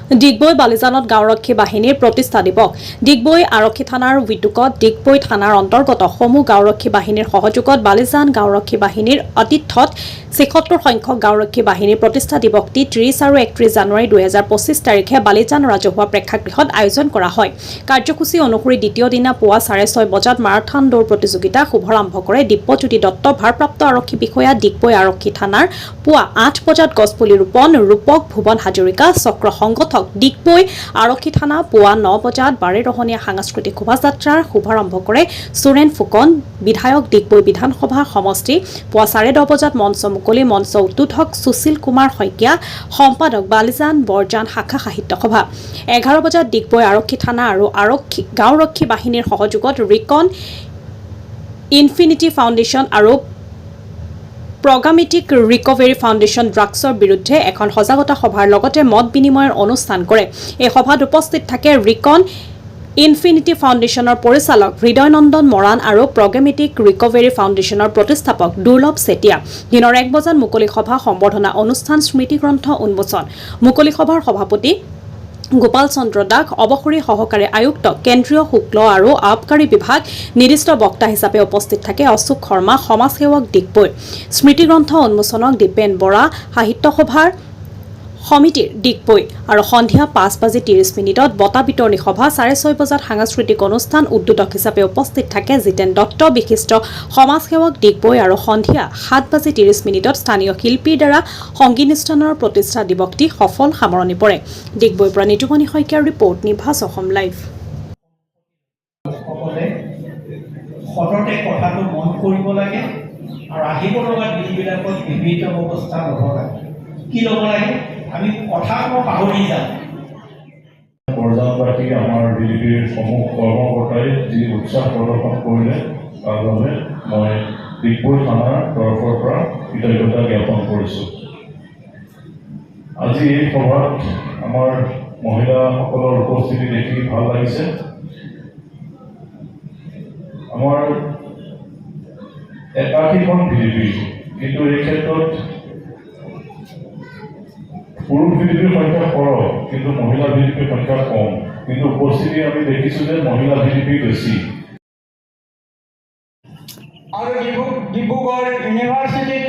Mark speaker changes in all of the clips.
Speaker 1: ডিগবৈ বালিজানত গাঁওৰক্ষী বাহিনীৰ প্ৰতিষ্ঠা দিৱস। ডিগবৈ আৰক্ষী থানাৰ উদ্যোগত ডিগবৈ থানাৰ অন্তৰ্গত সমূহ গাঁওৰক্ষী বাহিনীৰ সহযোগত বালিজান গাঁওৰক্ষী বাহিনীৰ আতিথ্যত ৭৬ সংখ্যক গাঁওৰক্ষী বাহিনীৰ প্ৰতিষ্ঠা দিৱসটি ৩০ আৰু ৩১ জানুৱাৰী ২০২৫ তাৰিখে বালিজান ৰাজহুৱা প্ৰেক্ষাগৃহত আয়োজন কৰা হয়। কাৰ্যসূচী অনুসৰি দ্বিতীয় দিনা পুৱা ৬:৩০ বজাত মাৰাথন দৌৰ প্ৰতিযোগিতা শুভাৰম্ভ কৰে দিব্যজ্যোতি দত্ত, ভাৰপ্ৰাপ্ত আৰক্ষী বিষয়া, ডিগবৈ আৰক্ষী থানাৰ। পুৱা ৮ বজাত গছপুলি ৰোপণ ৰূপক ভুৱন হাজৰিকা, চক্ৰ সংগঠক ডিগবৈ আৰক্ষী থানা। পুৱা ৯ বজাত বাৰেৰহণীয়া সাংস্কৃতিক শোভাযাত্ৰাৰ শুভাৰম্ভ কৰে সুৰেন ফুকন, বিধায়ক, ডিগবৈ বিধানসভা সমষ্টি। পুৱা 10:30 বজাত মঞ্চ মুকলি, মঞ্চ উদ্বোধক সুশীল কুমাৰ শইকীয়া, সম্পাদক বালিজান বৰজান শাখা সাহিত্য সভা। 11 বজাত ডিগবৈ আৰক্ষী থানা আৰু গাঁওৰক্ষী বাহিনীৰ সহযোগত ৰিকন ইনফিনিটি ফাউণ্ডেশ্যন আৰু প্ৰগ্ৰামেটিক ৰিকভাৰী ফাউণ্ডেশ্যন ড্ৰাগছৰ বিৰুদ্ধে এখন সজাগতা সভাৰ লগতে মত বিনিময়ৰ অনুষ্ঠান কৰে। এই সভাত উপস্থিত থাকে ৰিকন ইনফিনিটি ফাউণ্ডেশ্যনৰ পৰিচালক হৃদয় নন্দন মৰাণ আৰু প্ৰগ্ৰামেটিক ৰিকভাৰী ফাউণ্ডেশ্যনৰ প্ৰতিষ্ঠাপক দুৰ্লভ চেতিয়া। দিনৰ 1 বজাত মুকলি সভা সম্বৰ্ধনা অনুষ্ঠান, স্মৃতিগ্ৰন্থ উন্মোচন। মুকলি সভাৰ সভাপতি গোপাল চন্দ্ৰ দাস, অৱসৰী সহকাৰী আয়ুক্ত কেন্দ্ৰীয় শুক্ল আৰু আবকাৰী বিভাগ। নিৰ্দিষ্ট বক্তা হিচাপে উপস্থিত থাকে অশোক শৰ্মা, সমাজসেৱক, ডিগবৈ। স্মৃতিগ্ৰন্থ উন্মোচনক দীপেন বৰা, সাহিত্য সভাৰ সমিতিৰ ডিগবৈ। আৰু সন্ধিয়া 5:30 বঁটা বিতৰণী সভা। 6:30 বজাত সাংস্কৃতিক অনুষ্ঠান। উদ্বোধক হিচাপে উপস্থিত থাকে জিতেন দত্ত, বিশিষ্ট সমাজসেৱক, ডিগবৈ। আৰু সন্ধিয়া 7:30 স্থানীয় শিল্পীৰ দ্বাৰা সংগীতানুষ্ঠানৰ প্ৰতিষ্ঠা দিৱসটি সফল সামৰণি পৰে। ডিগবৈৰ পৰা নিতুমণি শইকীয়াৰ ৰিপৰ্ট, নিভাজ অসম লাইভ।
Speaker 2: সততে কথাটো মন কৰিব লাগে আৰু আহিব লগা দিনবিলাকত বিবিধ ব্যৱস্থা ল'ব লাগে। কি ল'ব লাগে? আমি কথাটো পাহৰি যাওঁ।
Speaker 3: পৰ্যায়বাসী আমাৰ বিজেপিৰ সমূহ কৰ্মকৰ্তাই যি উৎসাহ প্ৰদৰ্শন কৰিলে তাৰ বাবে মই ডিগবৈ থানাৰ তৰফৰ পৰা কৃতজ্ঞতা জ্ঞাপন কৰিছোঁ। আজি এই সভাত আমাৰ মহিলাসকলৰ উপস্থিতি দেখি ভাল লাগিছে। আমাৰ একাধিকখন বিজেপি, কিন্তু এই ক্ষেত্ৰত পুৰুষ বিজেপিৰ সংখ্যা সৰহ, কিন্তু মহিলা বিজেপিৰ সংখ্যা কম। কিন্তু উপস্থিতি আমি দেখিছোঁ যে মহিলা বিজেপি বেছি।
Speaker 4: আৰু ডিব্ৰুগড় ইউনিভাৰ্চিটিত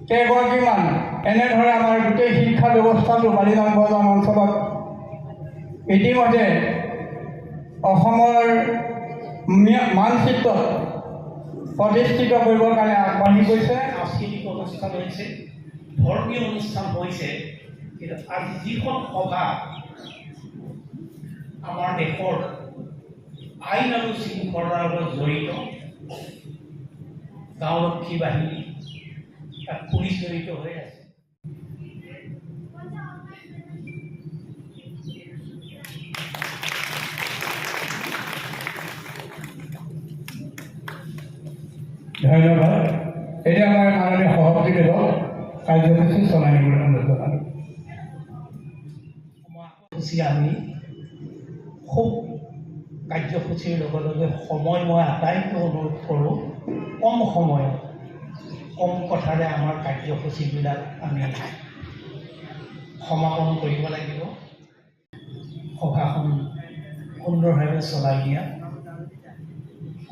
Speaker 4: কেইগৰাকীমান এনেদৰে আমাৰ গোটেই শিক্ষা ব্যৱস্থাটো বালিজান বৰজান অঞ্চলত ইতিমধ্যে অসমৰ মানচিত্ৰত প্ৰতিষ্ঠিত কৰিবৰ কাৰণে আগবাঢ়ি গৈছে।
Speaker 2: সাংস্কৃতিক অনুষ্ঠান হৈছে, ধৰ্মীয় অনুষ্ঠান হৈছে, কিন্তু আজি যিখন সভা আমাৰ দেশৰ আইন আৰু শৃংখলাৰ লগত জড়িত, গাঁওৰক্ষী বাহিনী, তাত পুলিচ জড়িত হৈ আছে।
Speaker 4: ধন্যবাদ। এতিয়া আমাৰ মাননীয় সভাপতিদেৱক কাৰ্যসূচী চলাই নিবলৈ অনুৰোধ জনালোঁ।
Speaker 2: কাৰ্যসূচী আমি খুব কাৰ্যসূচীৰ লগে লগে সময় মই আটাইতকৈ অনুৰোধ কৰোঁ, কম সময়ত কম কথাৰে আমাৰ কাৰ্যসূচীবিলাক আমি সমাপন কৰিব লাগিব। সভাখন সুন্দৰভাৱে চলাই নিয়া।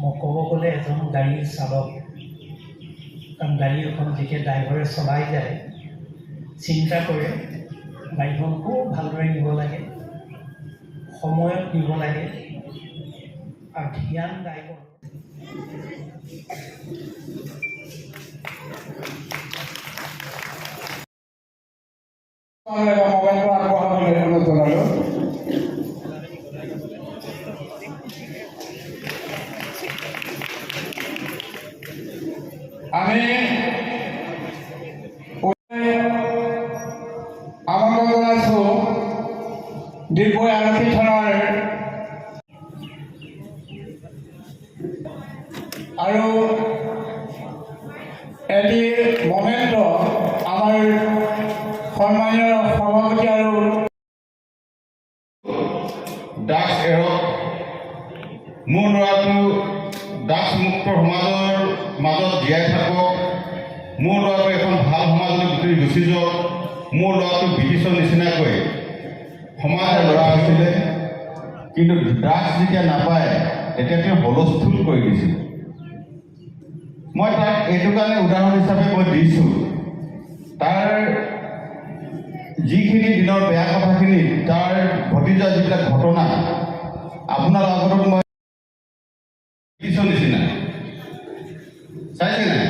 Speaker 2: মই ক'ব গ'লে এজন গাড়ীৰ চালক, কাৰণ গাড়ী এখন যেতিয়া ড্ৰাইভাৰে চলাই যায় চিন্তা কৰে গাড়ীখন খুব ভালদৰে নিব লাগে, সময়ত নিব লাগে আৰু ধ্যান ড্ৰাইভাৰ।
Speaker 4: মোবাইলটো আগবঢ়াবলৈ অনুৰোধ জনালোঁ। আমি আমন্ত্ৰণ জনাইছোঁ ডিগবৈ আৰক্ষী থানাৰ আৰু এটি মমেণ্ট আমাৰ সন্মানীয় সভাপতি আৰু
Speaker 5: ড্ৰাগছ এৰক, মোৰ ল'ৰাটো ড্ৰাগছমুক্ত সমাজৰ মাজত জীয়াই থাকক, মোৰ ল'ৰাটো এখন ভাল সমাজলৈ গুচি যাওক, মোৰ ল'ৰাটো ব্ৰিটিছৰ নিচিনাকৈ সমাজৰ ল'ৰা আছিলে, কিন্তু ড্ৰাগছ যেতিয়া নাপায় তেতিয়া তেওঁ হুলস্থুল কৰি দিছিল। মই তাক এইটো কাৰণে উদাহৰণ হিচাপে মই দিছোঁ, তাৰ যিখিনি দিনৰ বেয়া কথাখিনি, তাৰ ঘটি যোৱা যিবিলাক ঘটনা আপোনাৰ আগত মই কিছু নিচিনা চাইছে নাই,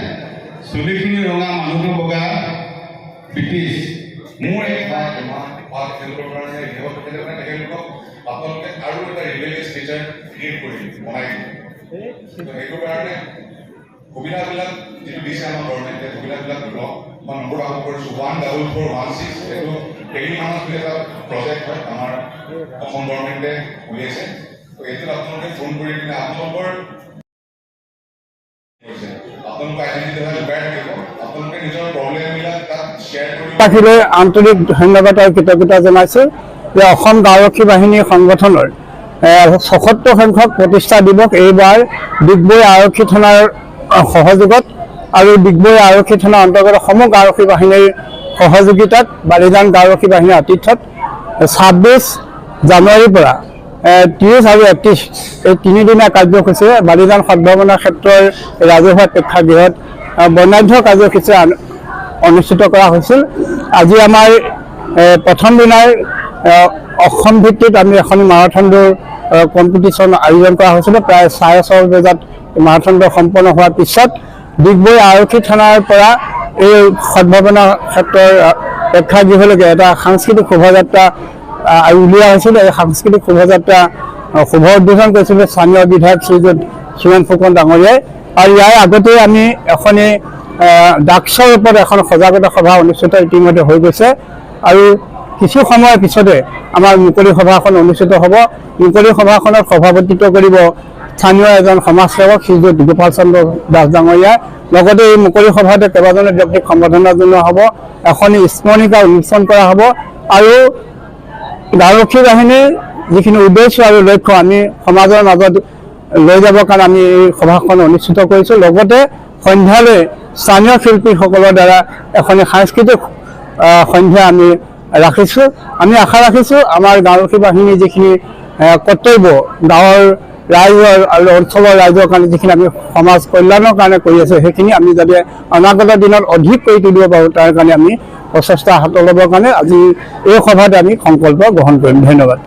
Speaker 5: চুলিখিনি ৰঙা, মানুহটো বগা, ব্ৰিটিছ। মোৰ তেখেতলোকৰ কাৰণে তেখেতলোকক আপোনালোকে আৰু এটা ৰিলিজিয়াছ টিচাৰ ক্ৰিয়েট কৰি বনাই দিব। সেইটো কাৰণে সুবিধাবিলাক যিটো দিছে আমাৰ গভৰ্ণমেণ্টে, সুবিধাবিলাক লওক। মই নম্বৰ আৰম্ভ কৰিছোঁ 14416, এইটো কেইদিনমানত এটা প্ৰজেক্ট হয়, আমাৰ অসম গভৰ্ণমেণ্টে উলিয়াইছে। তো এইটোত আপোনালোকে ফোন কৰি কিনে আপোনালোকৰ
Speaker 4: পাখিলৈ আন্তৰিক ধন্যবাদ আৰু কৃতজ্ঞতা জনাইছোঁ যে অসম গাঁওৰক্ষী বাহিনী সংগঠনৰ ৭৬ সংখ্যক প্ৰতিষ্ঠা দিৱস এইবাৰ ডিগবৈ আৰক্ষী থানাৰ সহযোগত আৰু ডিগবৈ আৰক্ষী থানাৰ অন্তৰ্গত সমূহ গাঁওৰক্ষী বাহিনীৰ সহযোগিতাত বালিজান গাঁওৰক্ষী বাহিনীৰ আতিথ্যত ২৬ জানুৱাৰীৰ পৰা ৩০ আৰু ৩১ এই তিনিদিনীয়া কাৰ্যসূচীৰে বালিজান সদ্ভাৱনা ক্ষেত্ৰৰ ৰাজহুৱা প্ৰেক্ষাগৃহত বৰ্ণাঢ্য কাৰ্যসূচী অনুষ্ঠিত কৰা হৈছিল। আজি আমাৰ প্ৰথম দিনাৰ অসম ভিত্তিত আমি এখন মাৰাথন দৌৰ কম্পিটিশ্যন আয়োজন কৰা হৈছিলে। প্ৰায় ৬:৩০ বজাত মাৰাথন দৌৰ সম্পন্ন হোৱাৰ পিছত ডিগবৈ আৰক্ষী থানাৰ পৰা এই সদ্ভাৱনা ক্ষেত্ৰৰ প্ৰেক্ষাগৃহলৈকে এটা সাংস্কৃতিক শোভাযাত্ৰা উলিওৱা হৈছিল। এই সাংস্কৃতিক শোভাযাত্ৰা শুভ উদ্বোধন কৰিছিল স্থানীয় বিধায়ক শ্ৰীযুত সুৰেন ফুকন ডাঙৰীয়াই। আৰু ইয়াৰ আগতে আমি এখনি ড্ৰাগছৰ ওপৰত এখন সজাগতা সভা অনুষ্ঠিত ইতিমধ্যে হৈ গৈছে আৰু কিছু সময়ৰ পিছতে আমাৰ মুকলি সভাখন অনুষ্ঠিত হ'ব। মুকলি সভাখনত সভাপতিত্ব কৰিব স্থানীয় এজন সমাজসেৱক শ্ৰীযুত গোপাল চন্দ্ৰ দাস ডাঙৰীয়া। লগতে এই মুকলি সভাতে কেইবাজনো ব্যক্তিক সম্বৰ্ধনা জনোৱা হ'ব, এখনি স্মৰণিকা উন্মোচন কৰা হ'ব আৰু গাঁওৰক্ষী বাহিনীৰ যিখিনি উদ্দেশ্য আৰু লক্ষ্য আমি সমাজৰ মাজত লৈ যাবৰ কাৰণে আমি এই সভাখন অনুষ্ঠিত কৰিছোঁ। লগতে সন্ধ্যালৈ স্থানীয় শিল্পীসকলৰ দ্বাৰা এখনি সাংস্কৃতিক সন্ধ্যা আমি ৰাখিছোঁ। আমি আশা ৰাখিছোঁ আমাৰ গাঁওৰক্ষী বাহিনীৰ যিখিনি কৰ্তব্য গাঁৱৰ ৰাইজৰ আৰু অঞ্চলৰ ৰাইজৰ কাৰণে যিখিনি আমি সমাজ কল্যাণৰ কাৰণে কৰি আছোঁ, সেইখিনি আমি যাতে অনাগত দিনত অধিক কৰি তুলিব পাৰোঁ, তাৰ কাৰণে আমি প্ৰচেষ্টা হাতত ল'বৰ কাৰণে আজি এই সভাতে আমি সংকল্প গ্ৰহণ কৰিম। ধন্যবাদ।